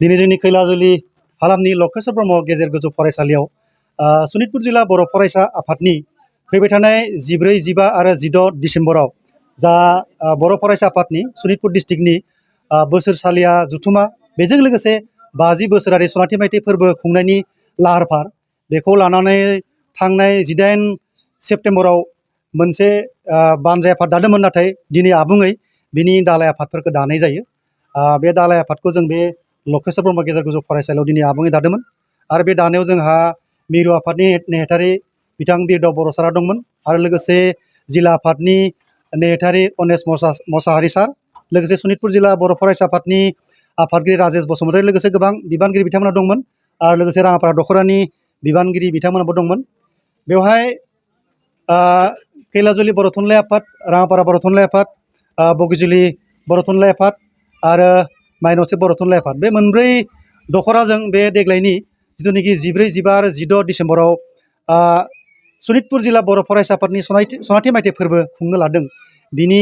दिनै जोंनि खैलाजुलि हालामनि लकेश्वर ब्रह्म गेजेर गोजौ फरायसालियाव सनितपुर जिल्ला बर' फरायसा आफादनि फैबाय थानाय 14, 15 आरो 16 डिसेम्बराव जा बर' फरायसा आफादनि सनितपुर डिस्ट्रिक्टनि बोसोरसालिया जुथुमा बेजों लोगोसे 50 बोसोरारि सनाथि मायथाइ फोरबो खुंनायनि लाहार फाहार बेखौ लानानै थांनाय 18 सेप्तेम्बराव मोनसे बानजाय आफाद दादोंमोन नाथाय दिनै आबुङै बिनि दालाय आफादफोरखौ दानाय जायो। बे दालाय आफादखौ जों बे लकेश्वर ब्रह्म गेजेर गोजौ फरायसालियाव दिनै आबुङै दादोंमोन आरो बे दानायाव जोंहा मिरु आफादनि नेहाथारि बिथां बिरदाव बर' सारा दंमोन आरो लोगोसे जिल्ला आफादनि नेहाथारि अनेस मसाहारि सार लोगोसे सनितपुर जिल्ला बर' फरायसा आफादनि आफादगिरि राजेश बसुमतारी लोगोसे गोबां बिबानगिरि बिथांमोना दंमोन आरो लोगोसे राङापारा दख'रानि बिबानगिरि बिथांमोनाबो दंमोन। बेवहाय खैलाजुलि बर' थुनलाइ आफाद, राङापारा बर' थुनलाइ आफाद, बगिजुलि बर' थुनलाइ आफाद आरो माइनसे बर' थुनलाइ आफाद बे मोनब्रै दख'राजों बे देग्लायनि जिथुनाखि 14, 15 आरो 16 डिसेम्बराव सनितपुर जिल्ला बर' फरायसा आफादनि सनाथि मायथाइ फोरबो खुंनो लादों। बिनि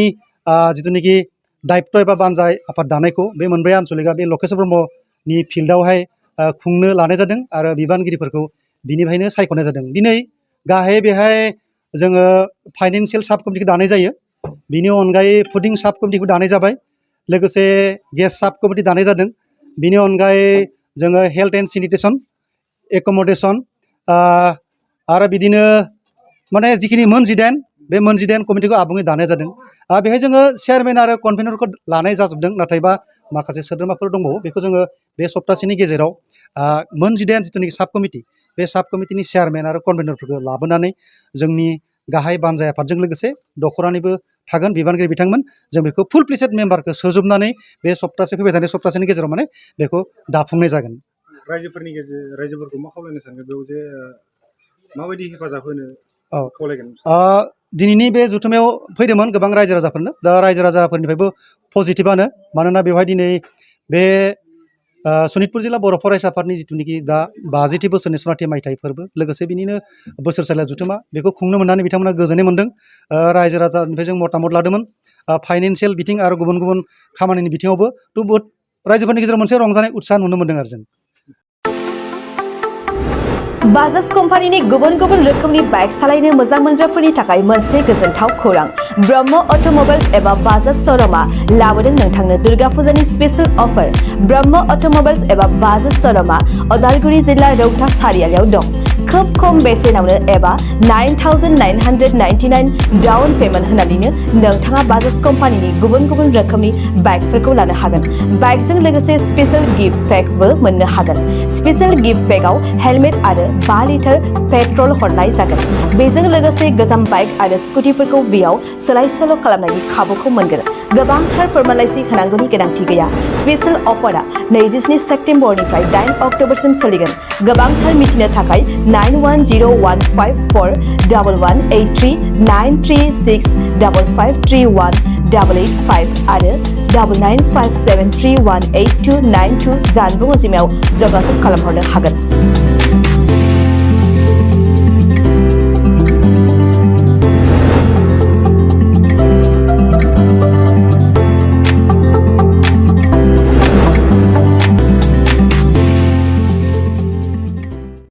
जिथुनाखि दायित्य एबा बानजाय आफाद दानायखौ बे मोनब्रै आनसलिकआ बे लकेश्वर ब्रह्मनि फिल्डआवहाय खुंनो लानाय जादों आरो बिबानगिरिफोरखौ बिनिफ्रायनो सायख'नाय जादों। दिनै गाहायै बेहाय जोङो फाइनेन्सियेल साब कमिटिखौ दानाय जायो। बिनि अनगायै फुडिं साब कमिटिखौ दानाय जाबाय, लोगोसे गेस साब कमिटि दानाय जादों। बिनि अनगायै जोङो हेल्थ एन्ड सेनिटेसन, एकमडेसन आरो बिदिनो माने जिखिनि मोन 18 बे मोन 18 कमिटिखौ आबुङै दानाय जादों। बेहाय जोङो चेयारमेन आरो कनभेनरखौ लानाय जाजोबदों, नाथायबा माखासे सोद्रोमाफोर दंबावो बेखौ जोङो बे सप्तासेनि गेजेराव मोन 18 जिथुनाखि साब कमिटि बे साब कमिटिनि चेयारमेन आरो कनभेनरफोरखौ लाबोनानै जोंनि गाहाय बानजाय आफादजों लोगोसे दख'रानिबो थागोन बिबानगिरि बिथांमोन जों बेखौ फुल प्लेसेड मेम्बारखौ सोजोबनानै बे सप्तासे फैबाय थानाय सप्तासेनि गेजेराव माने बेखौ दाफुंनाय जागोन। रायजोफोरखौ मा खावलायनो सानो बेयाव जे माबायदि हेफाजाब होनो खावलायगोन? दिनैनि बे जुथुमायाव फैदोंमोन गोबां रायजो राजाफोरनो, दा रायजो राजाफोरनिफ्रायबो पजिटिभआनो, मानोना बेवहाय दिनै बे सनितपुर जिल्ला बर' फरायसा आफादनि जिथुनाखि दा 50थि बोसोरनि सनाथि मायथाइ फोरबो लोगोसे बिनिनो बोसोरसालिया जुथुमा बेखौ खुंनो मोननानै बिथांमोना गोजोननाय मोन्दों। रायजो राजानिफ्राय जों मतामत लादोंमोन फाइनेन्सियेल बिथिं आरो गुबुन गुबुन खामानिनि बिथिङावबो बहुत रायजोफोरनि गेजेराव मोनसे रंजानाय उत्साह नुनो मोन्दों आरो जों। बाजाज कम्पानिनि गुबुन गुबुन रोखोमनि बाइक सालायनो मोजां मोनग्राफोरनि थाखाय मोनसे गोजोनथाव खौरां। ब्रह्म अट'मबाइल्स एबा बाजाज श'रुमआ लाबोदों नोंथांनो दुर्गा फुजानि स्पेशेल अफार। ब्रह्म अट'मबाइल्स एबा बाजाज श'रुमआ उदालगुरि जिल्ला रौता सारियालियाव दं। खोब खम बेसेनावनो एबा 9,999 डाउन पेमेन्ट होनानैनो नोंथाङा बाजाज कम्पानिनि गुबुन गुबुन रोखोमनि बाइकफोरखौ लानो हागोन। बाइकजों लोगोसे स्पेशेल गिफ्ट पेकबो मोननो हागोन। स्पेशेल गिफ्ट पेकआव हेलमेट आरो 5 लिटार पेट्रल हरनाय जागोन। बेजों लोगोसे गोजाम बाइक आरो स्कुटिफोरखौ बेयाव सोलाय सोल' खालामनायनि खाबुखौ मोनगोन। गोबांथार फोरमानलाइसि होनांगौनि गोनांथि गैया। स्पेशेल अफारा 27 सेप्तेम्बरनिफ्राय 8 अक्ट'बरसिम सोलिगोन। गोबांथार मिथिनो थाखाय 91015411839365531885 आरो 9957318292 जानबुं अनजिमायाव जगाजग खालामहरनो हागोन।